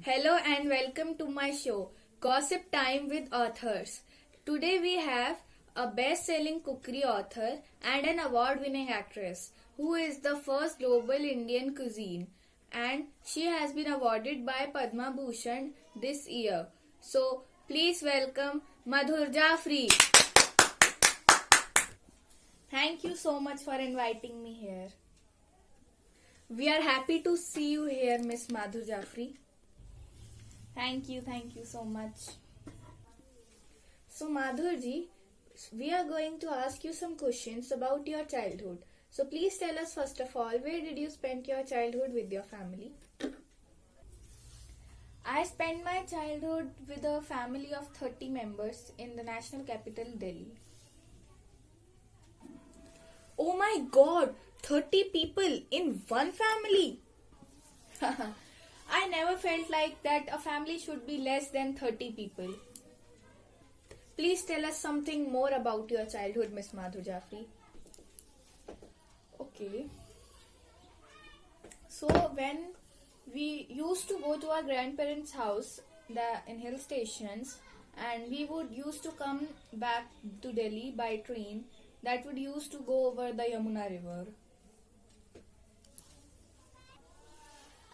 Hello and welcome to my show, Gossip Time with Authors. Today we have a best-selling cookery author and an award-winning actress who is the first global Indian cuisine, and she has been awarded by Padma Bhushan this year. So please welcome Madhur Jaffrey. Thank you so much for inviting me here. We are happy to see you here, Miss Madhur Jaffrey. Thank you so much. So Madhurji, we are going to ask you some questions about your childhood. So please tell us first of all, where did you spend your childhood with your family? I spent my childhood with a family of 30 members in the national capital, Delhi. Oh my god, 30 people in one family! I never felt like that a family should be less than 30 people. Please tell us something more about your childhood, Miss Madhur Jaffrey. Okay. So when we used to go to our grandparents' house in hill stations, and we would used to come back to Delhi by train that would used to go over the Yamuna river.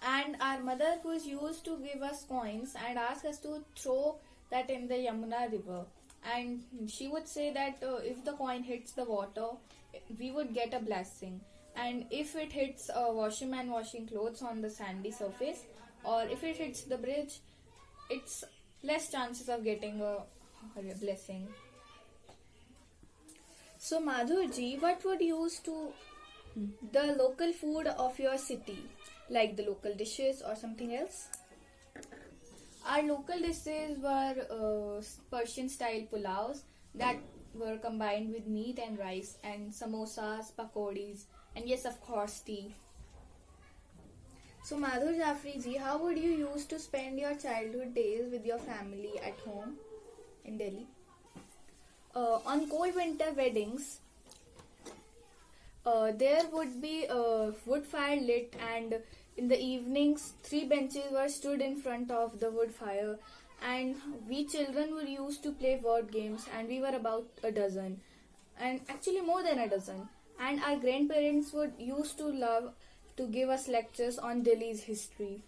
And our mother was used to give us coins and ask us to throw that in the Yamuna river. And she would say that if the coin hits the water, we would get a blessing. And if it hits a washerman washing clothes on the sandy surface, or if it hits the bridge, it's less chances of getting a blessing. So Madhurji, what would you use to the local food of your city, like the local dishes or something else? Our local dishes were Persian style pulaus that were combined with meat and rice, and samosas, pakodis, and yes, of course, tea. So Madhur Jaffrey ji, how would you used to spend your childhood days with your family at home in Delhi? On cold winter weddings, there would be a wood fire lit, and in the evenings 3 benches were stood in front of the wood fire, and we children were used to play word games, and we were about a dozen, and actually more than a dozen. And our grandparents would used to love to give us lectures on Delhi's history.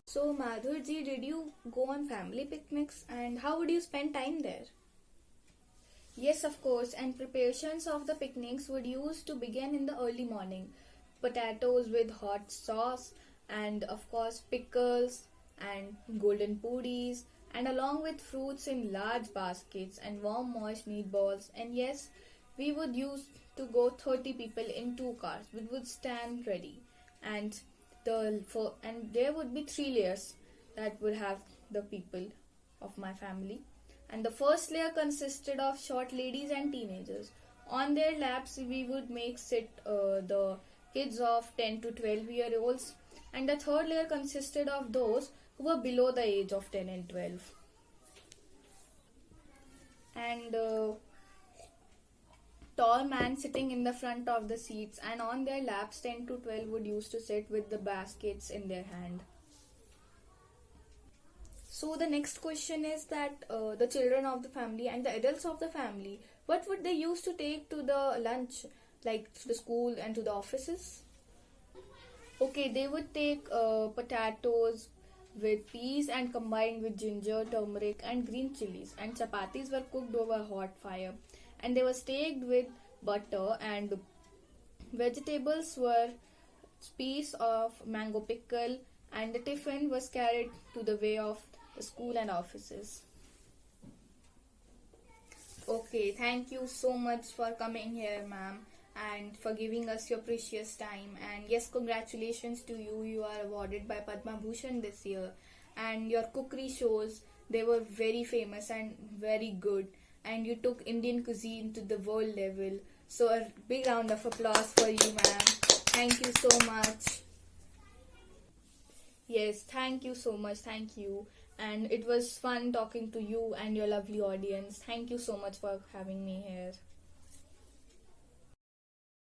So Madhurji, did you go on family picnics, and how would you spend time there? Yes, of course, and preparations of the picnics would used to begin in the early morning. Potatoes with hot sauce, and of course pickles and golden puris, and along with fruits in large baskets and warm moist meatballs. And yes, we would use to go 30 people in 2 cars which would stand ready, and there would be 3 layers that would have the people of my family. And the first layer consisted of short ladies and teenagers. On their laps we would make sit the kids of 10 to 12-year-olds, and the third layer consisted of those who were below the age of 10 and 12. And tall man sitting in the front of the seats, and on their laps 10 to 12 would used to sit with the baskets in their hand. So the next question is that the children of the family and the adults of the family, what would they used to take to the lunch, like to the school and to the offices? Okay, they would take potatoes with peas and combined with ginger, turmeric and green chilies, and chapatis were cooked over a hot fire, and they were staked with butter, and vegetables were piece of mango pickle, and the tiffin was carried to the way of the school and offices. Okay, thank you so much for coming here, ma'am, and for giving us your precious time. And yes, congratulations to you. You are awarded by Padma Bhushan this year. And your cookery shows, they were very famous and very good. And you took Indian cuisine to the world level. So a big round of applause for you, ma'am. Thank you so much. Yes, thank you so much. Thank you. And it was fun talking to you and your lovely audience. Thank you so much for having me here.